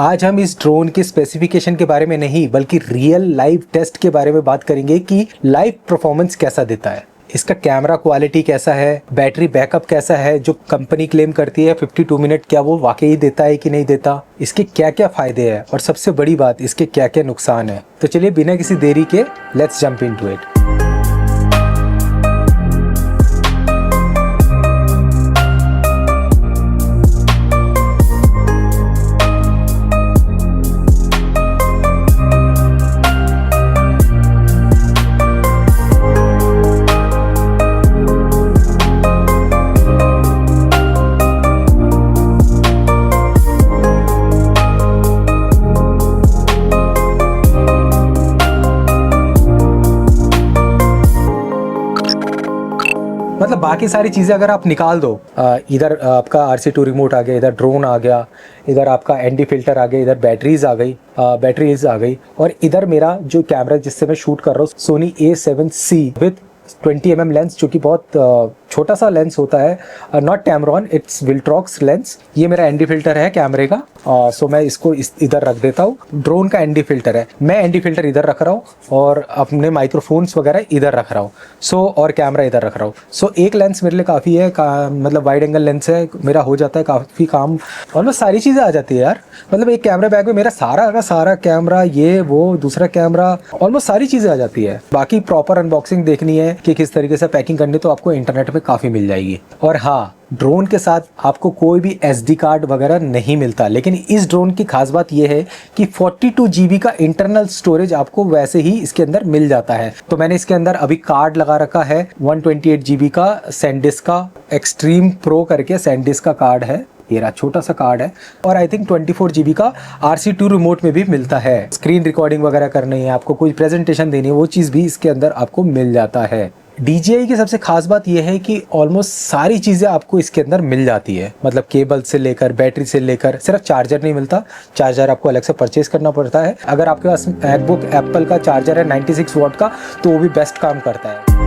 आज हम इस ड्रोन के स्पेसिफिकेशन के बारे में नहीं बल्कि रियल लाइव टेस्ट के बारे में बात करेंगे कि लाइव परफॉर्मेंस कैसा देता है, इसका कैमरा क्वालिटी कैसा है, बैटरी बैकअप कैसा है, जो कंपनी क्लेम करती है 52 मिनट क्या वो वाकई देता है कि नहीं देता, इसके क्या क्या फायदे हैं और सबसे बड़ी बात इसके क्या क्या नुकसान है। तो चलिए बिना किसी देरी के लेट्स जंप इनटू इट। मतलब बाकी सारी चीज़ें अगर आप निकाल दो, इधर आपका RC2 रिमोट आ गया, इधर ड्रोन आ गया, इधर आपका ND फिल्टर आ गया, इधर बैटरीज आ गई और इधर मेरा जो कैमरा जिससे मैं शूट कर रहा हूँ Sony A7C with 20mm lens, जो कि बहुत छोटा सा लेंस होता है, नॉट टैमरॉन, इट्स विल्ट्रॉक्स लेंस। ये मेरा ND फिल्टर है कैमरे का, सो मैं इसको इधर रख देता हूँ। ड्रोन का ND फिल्टर है, मैं ND फिल्टर इधर रख रहा हूँ और अपने माइक्रोफोन्स वगैरह इधर रख रहा हूँ, और कैमरा इधर रख रहा हूँ। एक लेंस मेरे लिए काफ़ी है, मतलब वाइड एंगल लेंस है, मेरा हो जाता है काफ़ी काम, ऑलमोस्ट सारी चीज़ें आ जाती है यार। मतलब एक कैमरा बैग में मेरा सारा कैमरा, ये वो दूसरा कैमरा, ऑलमोस्ट सारी चीज़ें आ जाती है। बाकी प्रॉपर अनबॉक्सिंग देखनी है कि किस तरीके से पैकिंग करनी, तो आपको इंटरनेट पे काफ़ी मिल जाएगी। और हाँ, ड्रोन के साथ आपको कोई भी SD कार्ड वगैरह नहीं मिलता, लेकिन इस ड्रोन की खास बात यह है कि 42 GB का इंटरनल स्टोरेज आपको वैसे ही इसके अंदर मिल जाता है। तो मैंने इसके अंदर अभी कार्ड लगा रखा है 128 GB का SanDisk का एक्सट्रीम प्रो करके SanDisk का कार्ड है, ये रहा छोटा सा कार्ड है। और आई थिंक 24 GB का RC2 रिमोट में भी मिलता है। स्क्रीन रिकॉर्डिंग वगैरह करनी है, आपको कोई प्रेजेंटेशन देनी है, वो चीज़ भी इसके अंदर आपको मिल जाता है। DJI की सबसे खास बात यह है कि ऑलमोस्ट सारी चीज़ें आपको इसके अंदर मिल जाती है, मतलब केबल से लेकर बैटरी से लेकर, सिर्फ चार्जर नहीं मिलता, चार्जर आपको अलग से परचेज करना पड़ता है। अगर आपके पास मैकबुक एप्पल का चार्जर है 96 वाट का, तो वो भी बेस्ट काम करता है।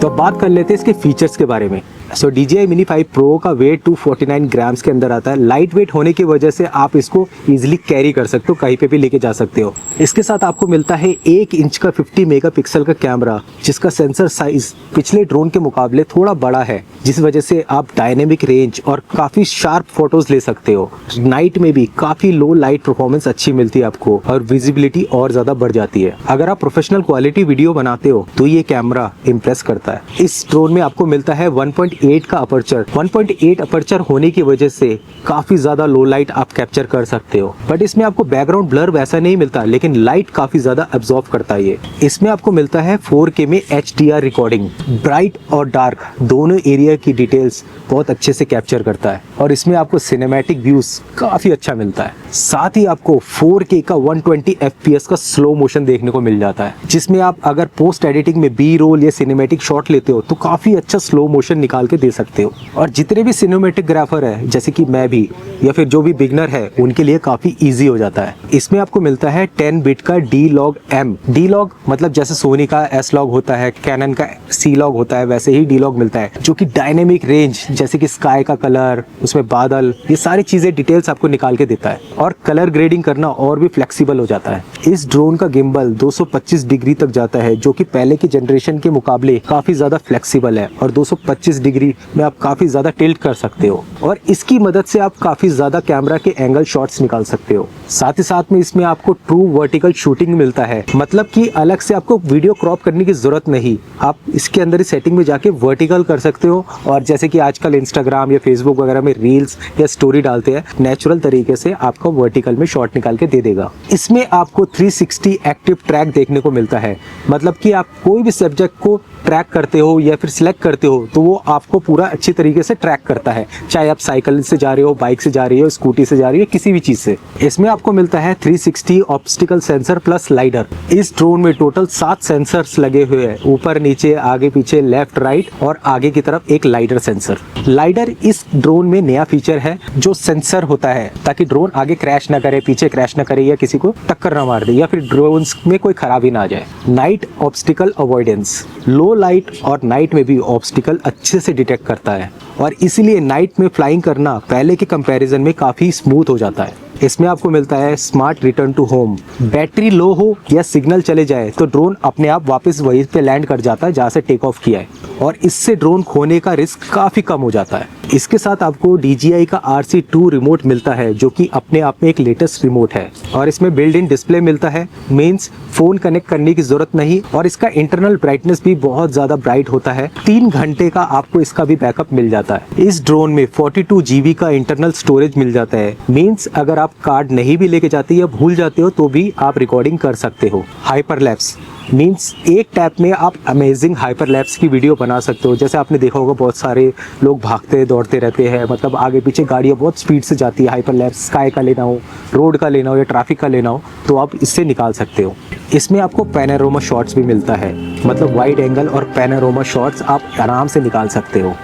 तो बात कर लेते हैं इसके फीचर्स के बारे में। DJI Mini 5 Pro का वेट 249 ग्राम्स के अंदर आता है। लाइट वेट होने की वजह से आप इसको इजीली कैरी कर सकते हो, कहीं पे भी लेके जा सकते हो। इसके साथ आपको मिलता है 1 इंच का 50 मेगापिक्सल का कैमरा, जिसका सेंसर साइज पिछले ड्रोन के मुकाबले थोड़ा बड़ा है, जिस वजह से आप डायनेमिक रेंज और काफ़ी शार्प फोटोज ले सकते हो। नाइट में भी काफ़ी लो लाइट परफॉर्मेंस अच्छी मिलती है आपको और विजिबिलिटी और ज़्यादा बढ़ जाती है। अगर आप प्रोफेशनल क्वालिटी वीडियो बनाते हो तो ये कैमरा इम्प्रेस करता है। इस ड्रोन में आपको मिलता है 1.8 का अपर्चर। 1.8 अपर्चर होने की वजह से काफी ज्यादा लो लाइट आप कैप्चर कर सकते हो, बट इसमें आपको बैकग्राउंड ब्लर वैसा नहीं मिलता, लेकिन लाइट काफी ज्यादा एब्जॉर्ब करता है ये। इसमें आपको मिलता है 4K में HDR रिकॉर्डिंग, ब्राइट और डार्क दोनों एरिया की डिटेल्स बहुत अच्छे से कैप्चर करता है और इसमें आपको सिनेमैटिक व्यूज काफी अच्छा मिलता है। साथ ही आपको 4K का 120 FPS का स्लो मोशन देखने को मिल जाता है, जिसमें आप अगर पोस्ट एडिटिंग में बी रोल या सिनेमैटिक शॉट लेते हो तो काफी अच्छा स्लो मोशन निकाल के दे सकते हो। और जितने भी सिनेमैटोग्राफर है, जैसे कि मैं भी या फिर जो भी बिगनर है, उनके लिए काफी इजी हो जाता है। इसमें आपको मिलता है 10 बिट का D-Log-M। D-Log मतलब जैसे सोनी का S-Log होता है, कैनन का C-Log होता है, वैसे ही D-Log मिलता है, जो कि डायनेमिक रेंज जैसे कि स्काई का कलर, उसमें बादल, ये सारी चीजें डिटेल्स आपको निकाल के देता है और कलर ग्रेडिंग करना और भी फ्लेक्सिबल हो जाता है। इस ड्रोन का गिम्बल 225 डिग्री तक जाता है, जो कि पहले की जनरेशन के मुकाबले काफी ज्यादा फ्लेक्सिबल है और 225 डिग्री में आप काफी ज्यादा टिल्ट कर सकते हो और इसकी मदद से आप काफी ज्यादा कैमरा के एंगल शॉट्स निकाल सकते हो। साथ ही साथ में इसमें आपको ट्रू वर्टिकल शूटिंग मिलता है, मतलब कि अलग से आपको वीडियो क्रॉप करने की जरूरत नहीं, आप इसके अंदर ही सेटिंग में जाके वर्टिकल कर सकते हो और जैसे कि आजकल इंस्टाग्राम या फेसबुक वगैरह में रील्स या स्टोरी डालते हैं, नेचुरल तरीके से आपको वर्टिकल में शॉट निकाल के दे देगा। इसमें आपको 360 एक्टिव ट्रैक देखने को मिलता है, मतलब कि आप कोई भी सब्जेक्ट को ट्रैक करते हो या फिर सिलेक्ट करते हो तो वो आपको पूरा अच्छी तरीके से ट्रैक करता है, चाहे आप साइकिल से जा रहे हो, बाइक से जा रही हो, स्कूटी से जा रही हो, किसी भी चीज़ से। इसमें आपको मिलता है 360 ऑब्स्टिकल सेंसर प्लस लाइडर। इस ड्रोन में टोटल 7 सेंसर्स लगे हुए हैं, ऊपर नीचे आगे पीछे लेफ्ट राइट और आगे की तरफ एक लाइडर सेंसर। लाइडर इस ड्रोन में नया फीचर है जो सेंसर होता है ताकि ड्रोन आगे क्रैश ना करे, पीछे क्रैश ना करे या किसी को टक्कर ना मार दे या फिर ड्रोन में कोई खराबी ना आ जाए। नाइट ऑब्स्टिकल अवॉइडेंस, लो लाइट और नाइट में भी ऑब्स्टिकल अच्छे से डिटेक्ट करता है और इसीलिए नाइट में फ्लाइंग करना पहले के कंपैरिजन में काफ़ी स्मूथ हो जाता है। इसमें आपको मिलता है smart return to home. Battery low हो या सिग्नल चले जाए तो ड्रोन अपने आप वापस वहीं पे लैंड कर जाता है जहाँ से टेक ऑफ किया है और इससे ड्रोन खोने का रिस्क काफ़ी कम हो जाता है। इसके साथ आपको DJI का RC2 रिमोट मिलता है जो कि अपने आप में एक लेटेस्ट रिमोट है और इसमें बिल्ड इन डिस्प्ले मिलता है, मीन्स फ़ोन कनेक्ट करने की ज़रूरत नहीं और इसका इंटरनल ब्राइटनेस भी बहुत ज़्यादा ब्राइट होता है। 3 घंटे का आपको इसका भी बैकअप मिल जाता है। इस ड्रोन में 42 GB का इंटरनल स्टोरेज मिल जाता है, मीन्स अगर आप कार्ड नहीं भी लेके जाते या भूल जाते हो तो भी आप रिकॉर्डिंग कर सकते हो। हाइपरलैप्स मीन्स एक टैप में आप अमेजिंग हाइपरलैप्स की वीडियो बना सकते हो। जैसे आपने देखा होगा बहुत सारे लोग भागते दौड़ते रहते हैं, मतलब आगे पीछे गाड़ियाँ बहुत स्पीड से जाती है। हाइपरलैप्स स्काई का लेना हो, रोड का लेना हो या ट्रैफिक का लेना हो तो आप इससे निकाल सकते हो। इसमें आपको पैनोरामा शॉट्स भी मिलता है, मतलब वाइड एंगल और पैनोरामा शॉट्स आप आराम से निकाल सकते हो।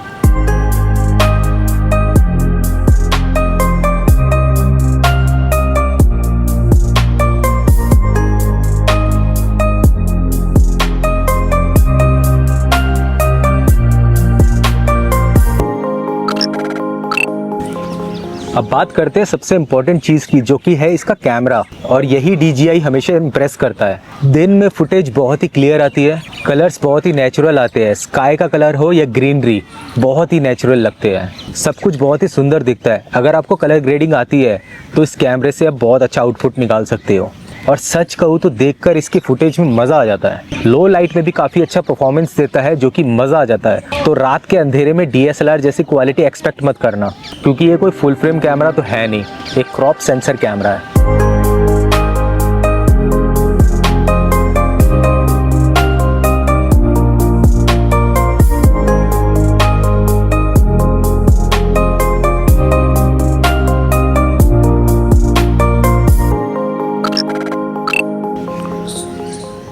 अब बात करते हैं सबसे इम्पोर्टेंट चीज़ की जो कि है इसका कैमरा, और यही DJI हमेशा इम्प्रेस करता है। दिन में फुटेज बहुत ही क्लियर आती है, कलर्स बहुत ही नेचुरल आते हैं, स्काई का कलर हो या ग्रीनरी बहुत ही नेचुरल लगते हैं, सब कुछ बहुत ही सुंदर दिखता है। अगर आपको कलर ग्रेडिंग आती है तो इस कैमरे से आप बहुत अच्छा आउटपुट निकाल सकते हो और सच कहूँ तो देखकर इसकी फुटेज में मज़ा आ जाता है। लो लाइट में भी काफ़ी अच्छा परफॉर्मेंस देता है जो कि मज़ा आ जाता है। तो रात के अंधेरे में DSLR जैसी क्वालिटी एक्सपेक्ट मत करना क्योंकि ये कोई फुल फ्रेम कैमरा तो है नहीं, एक क्रॉप सेंसर कैमरा है।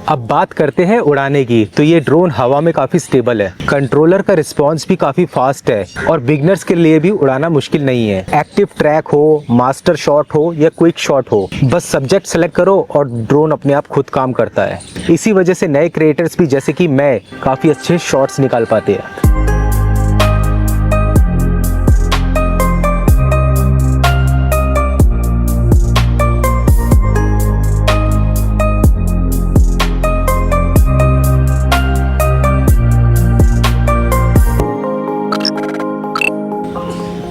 अब बात करते हैं उड़ाने की, तो ये ड्रोन हवा में काफ़ी स्टेबल है, कंट्रोलर का रिस्पांस भी काफ़ी फास्ट है और बिगनर्स के लिए भी उड़ाना मुश्किल नहीं है। एक्टिव ट्रैक हो, मास्टर शॉट हो या क्विक शॉट हो, बस सब्जेक्ट सेलेक्ट करो और ड्रोन अपने आप खुद काम करता है। इसी वजह से नए क्रिएटर्स भी जैसे कि मैं काफ़ी अच्छे शॉट्स निकाल पाते हैं।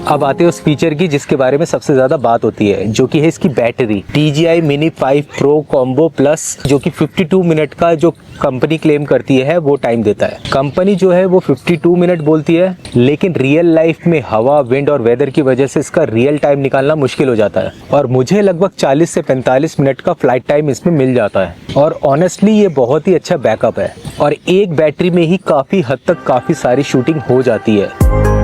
अब आते हैं उस फीचर की जिसके बारे में सबसे ज़्यादा बात होती है, जो कि है इसकी battery. DJI Mini 5 Pro Combo Plus जो कि 52 मिनट का जो कंपनी क्लेम करती है वो टाइम देता है। कंपनी जो है वो 52 मिनट बोलती है, लेकिन रियल लाइफ में हवा, विंड और वेदर की वजह से इसका रियल टाइम निकालना मुश्किल हो जाता है और मुझे लगभग 40 से 45 मिनट का फ्लाइट टाइम इसमें मिल जाता है और ऑनेस्टली ये बहुत ही अच्छा बैकअप है और एक बैटरी में ही काफ़ी हद तक काफ़ी सारी शूटिंग हो जाती है।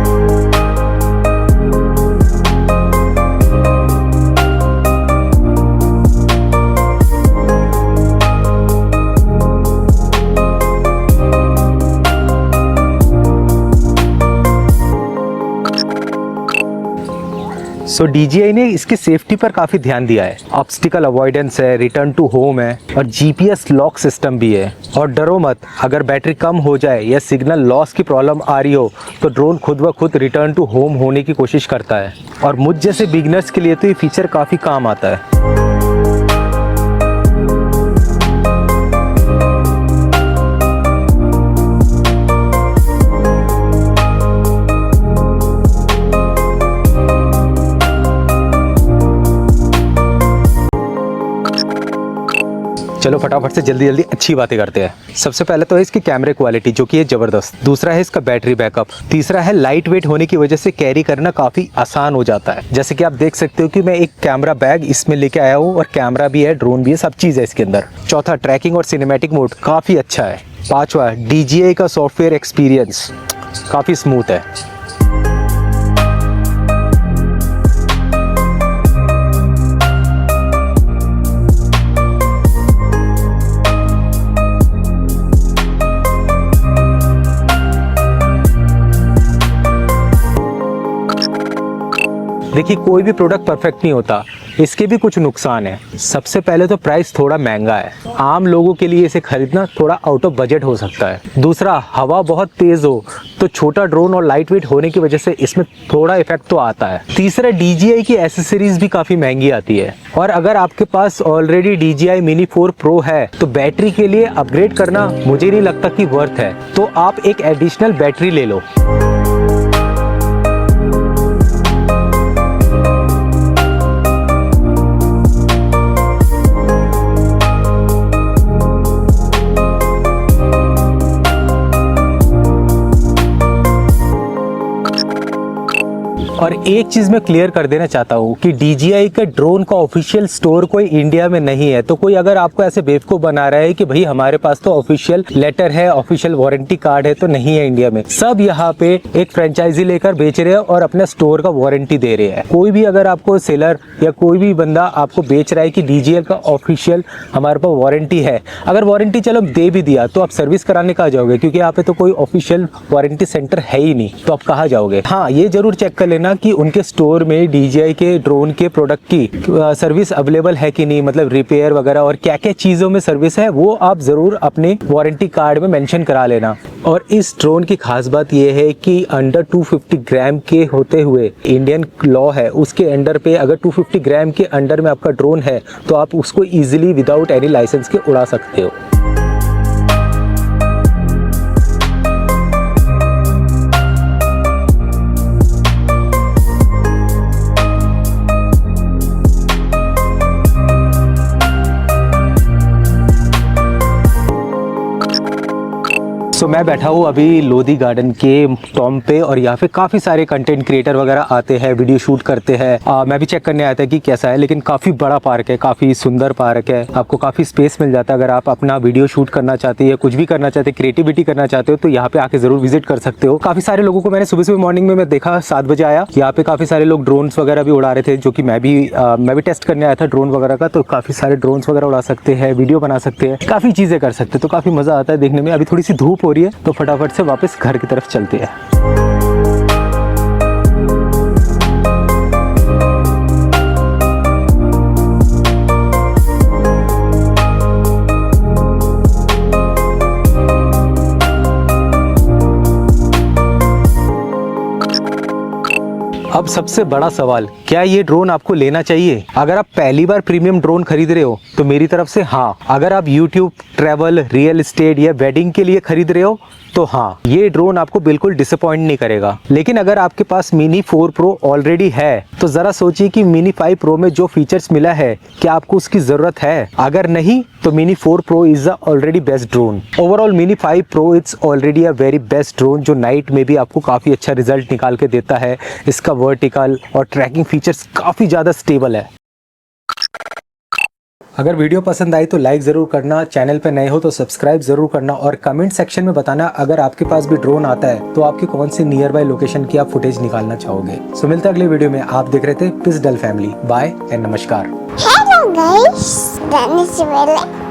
सो DJI ने इसकी सेफ्टी पर काफ़ी ध्यान दिया है। ऑब्स्टिकल अवॉइडेंस है, रिटर्न टू होम है और GPS लॉक सिस्टम भी है। और डरो मत, अगर बैटरी कम हो जाए या सिग्नल लॉस की प्रॉब्लम आ रही हो तो ड्रोन खुद ब खुद रिटर्न टू होम होने की कोशिश करता है और मुझ जैसे बिगनर्स के लिए तो ये फीचर काफ़ी काम आता है। चलो फटाफट से जल्दी जल्दी अच्छी बातें करते हैं। सबसे पहले तो है इसकी कैमरे क्वालिटी जो कि है ज़बरदस्त। दूसरा है इसका बैटरी बैकअप। तीसरा है लाइट वेट होने की वजह से कैरी करना काफ़ी आसान हो जाता है। जैसे कि आप देख सकते हो कि मैं एक कैमरा बैग इसमें लेके आया हूँ और कैमरा भी है, ड्रोन भी है, सब चीज़ है इसके अंदर। चौथा, ट्रैकिंग और सिनेमैटिक मोड काफ़ी अच्छा है। पांचवा, DJI का सॉफ्टवेयर एक्सपीरियंस काफ़ी स्मूथ है। देखिए, कोई भी प्रोडक्ट परफेक्ट नहीं होता, इसके भी कुछ नुकसान है। सबसे पहले तो प्राइस थोड़ा महंगा है, आम लोगों के लिए इसे खरीदना थोड़ा आउट ऑफ बजट हो सकता है। दूसरा, हवा बहुत तेज हो तो छोटा ड्रोन और लाइट वेट होने की वजह से इसमें थोड़ा इफेक्ट तो आता है। तीसरा, DJI की एसेसरीज भी काफ़ी महंगी आती है, और अगर आपके पास ऑलरेडी DJI Mini 4 Pro है तो बैटरी के लिए अपग्रेड करना मुझे नहीं लगता कि वर्थ है, तो आप एक एडिशनल बैटरी ले लो। और एक चीज़ मैं क्लियर कर देना चाहता हूँ कि DJI का ड्रोन का ऑफिशियल स्टोर कोई इंडिया में नहीं है। तो कोई अगर आपको ऐसे बेवकूफ़ बना रहा है कि भाई हमारे पास तो ऑफिशियल लेटर है, ऑफिशियल वारंटी कार्ड है, तो नहीं है इंडिया में। सब यहाँ पे एक फ्रेंचाइजी लेकर बेच रहे हैं और अपने स्टोर का वारंटी दे रहे हैं। कोई भी अगर आपको सेलर या कोई भी बंदा आपको बेच रहा है कि DJI का ऑफिशियल हमारे पास वारंटी है, अगर वारंटी चलो दे भी दिया तो आप सर्विस कराने कहाँ जाओगे, क्योंकि यहाँ पे तो कोई ऑफिशियल वारंटी सेंटर है ही नहीं, तो आप कहाँ जाओगे। हाँ, ये जरूर चेक कर लेना कि उनके स्टोर में DJI के ड्रोन के प्रोडक्ट की सर्विस अवेलेबल है कि नहीं, मतलब रिपेयर वगैरह और क्या क्या चीज़ों में सर्विस है वो आप ज़रूर अपने वारंटी कार्ड में मेंशन करा लेना। और इस ड्रोन की खास बात ये है कि अंडर 250 ग्राम के होते हुए इंडियन लॉ है उसके अंडर पे, अगर 250 ग्राम के अंडर में आपका ड्रोन है तो आप उसको ईजिली विदाउट एनी लाइसेंस के उड़ा सकते हो। तो मैं बैठा हूँ अभी लोधी गार्डन के टॉप पे, और यहाँ पे काफ़ी सारे कंटेंट क्रिएटर वगैरह आते हैं, वीडियो शूट करते हैं। मैं भी चेक करने आया था कि कैसा है, लेकिन काफ़ी बड़ा पार्क है, काफ़ी सुंदर पार्क है, आपको काफ़ी स्पेस मिल जाता है। अगर आप अपना वीडियो शूट करना चाहते हैं, कुछ भी करना चाहते हैं, क्रिएटिविटी करना चाहते हो, तो यहाँ पे आके ज़रूर विजिट कर सकते हो। काफ़ी सारे लोगों को मैंने सुबह मॉर्निंग में मैं देखा, 7 बजे आया, यहाँ पे काफ़ी सारे लोग ड्रोन्स वगैरह भी उड़ा रहे थे, जो कि मैं भी टेस्ट करने आया था ड्रोन वगैरह का। तो काफ़ी सारे ड्रोन्स वगैरह उड़ा सकते हैं, वीडियो बना सकते हैं, काफ़ी चीज़ें कर सकते हैं, तो काफ़ी मज़ा आता है देखने में। अभी थोड़ी सी धूप हो रही है तो फटाफट से वापस घर की तरफ चलते हैं। अब सबसे बड़ा सवाल, क्या ये ड्रोन आपको लेना चाहिए? अगर आप पहली बार प्रीमियम ड्रोन खरीद रहे हो तो मेरी तरफ से हाँ। अगर आप यूट्यूब, ट्रैवल, रियल एस्टेट या वेडिंग के लिए खरीद रहे हो तो हाँ, ये ड्रोन आपको बिल्कुल डिसअपॉइंट नहीं करेगा। लेकिन अगर आपके पास Mini 4 Pro ऑलरेडी है तो जरा सोचिए कि Mini 5 Pro में जो फीचर्स मिला है क्या आपको उसकी जरूरत है। अगर नहीं तो Mini 4 Pro is the already best drone. Overall Mini 5 Pro it's already a very best drone, जो नाइट में भी आपको काफ़ी अच्छा रिजल्ट निकाल के देता है। इसका वर्टिकल और ट्रैकिंग फीचर्स काफ़ी ज़्यादा स्टेबल है। अगर वीडियो पसंद आई तो लाइक ज़रूर करना, चैनल पे नए हो तो सब्सक्राइब ज़रूर करना, और कमेंट सेक्शन में बताना अगर आपके पास भी ड्रोन आता है तो आपकी कौन सी नियर बाय लोकेशन की आप फुटेज निकालना चाहोगे। सो मिलते हैं अगले वीडियो में। आप देख रहे थे पिसडल फैमिली। बाय एंड नमस्कार। हेलो गाइस,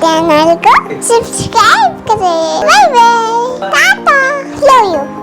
चैनल को सब्सक्राइब करें। बाय बाय, टाटा, लव यू।